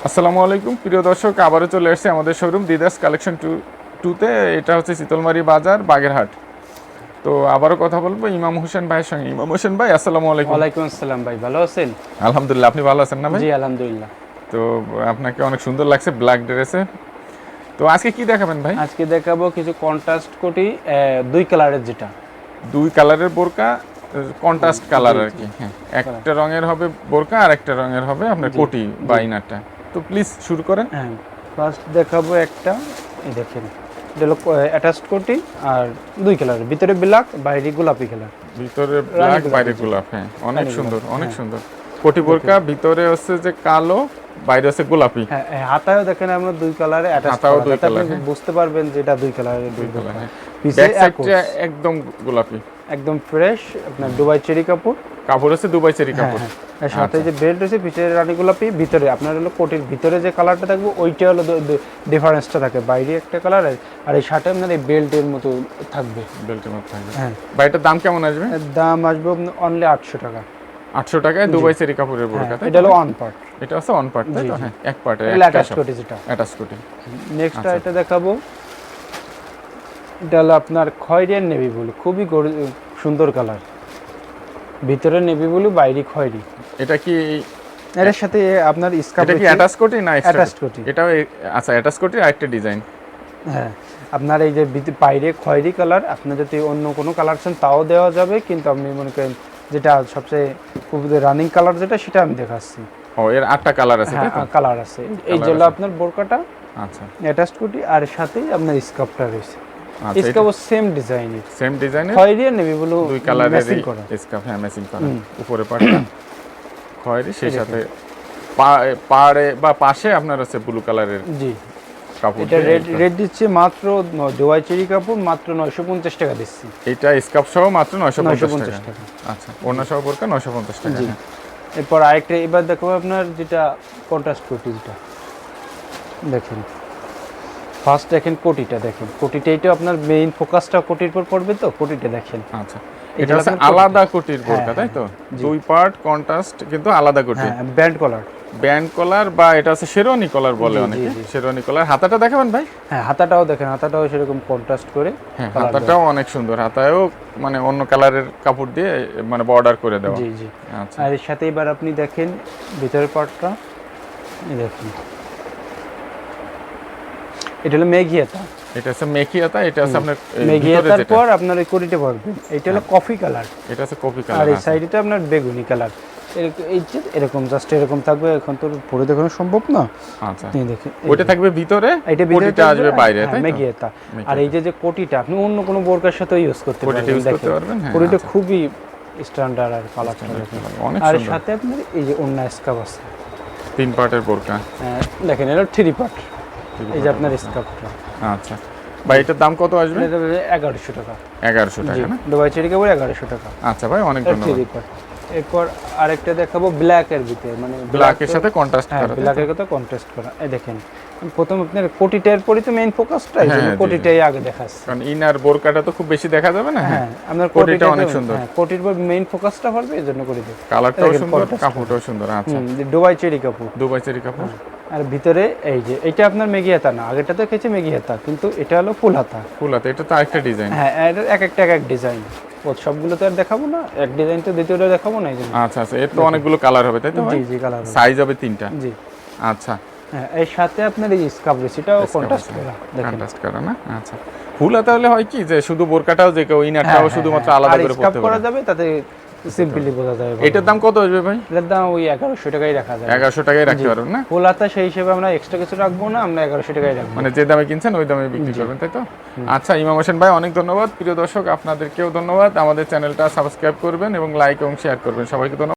আসসালামু আলাইকুম প্রিয় দর্শক, আবারও চলে আসছে আমাদের শোরুম দিদাস কালেকশন টুতে। এটা হচ্ছে শীতলমারি বাজার, বাগেরহাট। তো আবারও কথা বলবো ইমাম হোসেন ভাইয়ের সঙ্গে। ইমাম হোসেন ভাই, আসসালামু আলাইকুম। ওয়ালাইকুম আসসালাম ভাই, ভালো আছেন? আলহামদুলিল্লাহ, আপনি ভালো আছেন না ভাই? জি আলহামদুলিল্লাহ। তো আপনাকে অনেক সুন্দর লাগছে ব্ল্যাক ড্রেসে। তো আজকে কি দেখাবেন ভাই? আজকে দেখাবো কিছু কন্ট্রাস্ট কোটি, দুই কালারের, যেটা দুই কালারের বোরকা, কন্ট্রাস্ট কালার আর কি। হ্যাঁ, একটা রঙের হবে বোরকা আর একটা রঙের হবে আপনার কোটি বা ইনারটা। তো প্লিজ শুরু করেন। হ্যাঁ, ফার্স্ট দেখাবো একটা, এই দেখেন, এটা হলো অ্যাটাচড কোটি আর দুই কালারের, ভিতরে ব্ল্যাক বাইরে গোলাপি কালার। ভিতরে ব্ল্যাক বাইরে গোলাপ। হ্যাঁ, অনেক সুন্দর, অনেক সুন্দর কোটি বোরকা। ভিতরে হচ্ছে যে কালো, বাইরে হচ্ছে গোলাপি। হ্যাঁ, হাতায়ও দেখেন আমরা দুই কালারে অ্যাটাচড হাতাও দুই করা, কালার, আপনি বুঝতে পারবেন যে এটা দুই কালারের। দুই কালার। হ্যাঁ, পিছে ব্যাক সাইডটা একদম গোলাপি, একদম ফ্রেশ, আপনার দুবাই চেরি কাপড়। কাপড় হচ্ছে দুবাই চেরি কাপড়। এর সাথে যে বেল্ট রয়েছে পিছের রানী গোলাপি, ভিতরে আপনার হলো কোটির ভিতরে যে কালারটা থাকবে ওইটা হলো ডিফারেন্সটা থাকে, বাইরে একটা কালার আর এই শার্টে আপনার এই বেল্টের মতো থাকবে, বেল্টের মতো থাকবে। হ্যাঁ। বাইটার দাম কেমন আসবে? এর দাম আসবে অনলি 800 টাকা। 800 টাকায় দুবাই চেরি কাপড়ের বোরকা। এটা হলো অন পার্ট, এটা হচ্ছে অন পার্ট, তাই তো? হ্যাঁ, এক পার্টে অ্যাটাচ কোটি যেটা। অ্যাটাচ কোটি। নেক্সট এটা দেখাবো, এটা হলো আপনার খয়েরি আর নেভি ব্লু, খুবই সুন্দর কালার, ভিতরে নেভি ব্লু বাইরে খয়েরি। এটা কি এর সাথে আপনার স্কার্ফ, এটা কি অ্যাটাচ কোটি না এক্সট্রা? অ্যাটাচ কোটি। এটাও আচ্ছা, অ্যাটাচ কোটি আরেকটা ডিজাইন। হ্যাঁ, আপনার এই যে বাইরে খয়েরি কালার, আপনি যদি অন্য কোনো কালার চান তাও দেওয়া যাবে, কিন্তু আপনি মনে করেন যেটা সবচেয়ে খুব রানিং কালার যেটা, সেটা আমি দেখাচ্ছি। ও, এর 8টা কালার আছে, তাই তো? হ্যাঁ, কালার আছে। এই যে হলো আপনার বোরকাটা, আচ্ছা, অ্যাটাচ কোটি, আর সাথেই আপনার স্কার্ফটা রয়েছে। আচ্ছা, স্কার্ফ সেম ডিজাইনের, সেম ডিজাইনের খয়েরি আর নেভি ব্লু দুই কালারের ম্যাচিং করা। স্কার্ফ। হ্যাঁ, ম্যাচিং করা। উপরে পাটটা খয়েরি, সেই সাথে পাড়ে বা পাশে আপনার আছে ব্লু কালারের জি, কাপড়। এটা রেড দিচ্ছে মাত্র দুবাই চেরি কাপড়, মাত্র 950 টাকা দিচ্ছি। এটা স্কার্ফ সহ মাত্র 950 টাকা। টাকা। আচ্ছা, ওড়না সহ বোরকা 950 টাকা। জি। হ্যাঁ। এরপর আরেকটা এবার দেখো আপনার যেটা কন্ট্রাস্ট কোটি, যেটা দেখেন, ফার্স্ট দেখেন কোটিটা, দেখেন কোটিটা, এটা আপনার মেইন ফোকাসটা কোটির উপর পড়বে, তো কোটিটা দেখেন। আচ্ছা, এটা হচ্ছে আলাদা কোটির বোরকা, তাই তো? দুই পার্ট কন্ট্রাস্ট কিন্তু আলাদা কোটি। হ্যাঁ, ব্যান্ড কলার। ব্যান্ড কলার বা এটা হচ্ছে শেরওয়ানি কলার বলে অনেকে। শেরওয়ানি কলার। হাতাটা দেখাবেন ভাই? হ্যাঁ, হাতাটাও দেখেন, হাতাটাও সেরকম কন্ট্রাস্ট করে। হ্যাঁ, হাতাটাও অনেক সুন্দর। হাতায়ও মানে অন্য কালারের কাপড় দিয়ে মানে বর্ডার করে দেওয়া। জি জি। আচ্ছা, আর এর সাথে এবার আপনি দেখেন ভিতরের পার্টটা, এই দেখুন, এটা হলো মেঘিয়াতা। এটা হচ্ছে মেখিয়াতা, এটা হচ্ছে আপনার মেঘিয়াতার পর আপনার এই কোটিটা পারবেন, এটা হলো কফি কালার, এটা হচ্ছে কফি আর কালার। এই সাইডটা আপনার বেগুনি কালার। এই যে এরকম জাস্ট এরকম থাকবে, এখন তো পরে দেখানো সম্ভব না। আচ্ছা, এই দেখেন, ওইটা থাকবে ভিতরে, এটা কোটিটা আসবে বাইরে, তাই তো? মেঘিয়াতা। আর এই যে কোটিটা আপনি অন্য কোনো বোরকার সাথে ইউজ করতে কোটিটা পারবেন, ইউজ করতে পারবেন। হ্যাঁ, কোটিটা আচ্ছা। খুবই স্ট্যান্ডার্ড আর কালারটা অনেক আর সুন্দর। সাথে আপনার এই যে অন্য স্কার্ফ আছে, 3 পার্টের বোরকা। দেখেন এটা 3 পার্ট। এই যে আপনার স্কার্ফটা। আচ্ছা ভাই, এটার দাম কত আসবে? এটা 1100 টাকা। 1100 টাকা না? দুবাই চেরি কাপড় 1100 টাকা। আচ্ছা ভাই, অনেক ধন্যবাদ। 3 পার্ট। এরপর আরেকটা দেখাবো ব্ল্যাক এর ভিতরে, মানে ব্ল্যাকের সাথে কন্ট্রাস্ট হ্যাঁ, করা। ব্ল্যাকের কথা কন্ট্রাস্ট করা। এই দেখেন, প্রথম আপনার কোটিটার পরই তো মেইন ফোকাসটা, এই জন্য হ্যাঁ, জি, কোটিটাই আগে দেখাচ্ছে। কারণ ইনার বোরকাটা তো খুব বেশি দেখা যাবে না। হ্যাঁ, আপনার কোটিটা অনেক সুন্দর। হ্যাঁ, কোটির পর মেইন ফোকাসটা পড়বে, এর জন্য করে দিই। কালারটাও সুন্দর, কাপড়টাও সুন্দর। আচ্ছা, দুবাই চেরি কাপড়। দুবাই চেরি কাপড়। আর ভিতরে এই যে এটা আপনার মেঘি হাতা না, আগেটা তো খেয়েছে মেঘি হাতা, কিন্তু এটা হলো ফুল হাতা। ফুল হাতা, এটা তো আরেকটা ডিজাইন। হ্যাঁ, এটা এক একটা এক ডিজাইন, সবগুলো তো আর দেখাবো না, এক ডিজাইন তো দ্বিতীয়টা দেখাবো না, এই জন্য। আচ্ছা আচ্ছা, এর তো অনেকগুলো কালার হবে, তাই তো ভাই? জি জি, কালার সাইজ হবে 3টা। জি। আচ্ছা, হ্যাঁ, এর সাথে আপনার এই স্কার্ফ সেটাও কন্ট্রাস্ট করা, দেখেন। কন্ট্রাস্ট করা না? আচ্ছা, ফুল হাতা হলে হয় কি যে শুধু বোরকাটাও যে কেউ ইনারটাও শুধুমাত্র আলাদা করে স্কার্ফ পড়তে করা পারে। যাবে, তাতে সিম্পলি বোঝা যাবে। এটার দাম কত আসবে ভাই? এটার দাম ওই 1100 টাকাই রাখা যাবে। 1100 টাকায় রাখতে পারবেন না? ফুল হাতা সেই হিসেবে আমরা এক্সট্রা কিছু রাখবো না, আমরা 1100 টাকাই রাখবো। মানে যে দামে কিনছেন ওই দামে বিক্রি করবেন, তাই তো? আচ্ছা, ইমাম হোসেন ভাই, অনেক ধন্যবাদ। প্রিয় দর্শক, আপনাদেরকেও ধন্যবাদ। আমাদের চ্যানেলটা সাবস্ক্রাইব করবেন এবং লাইক এবং শেয়ার করবেন। সবাইকে ধন্যবাদ।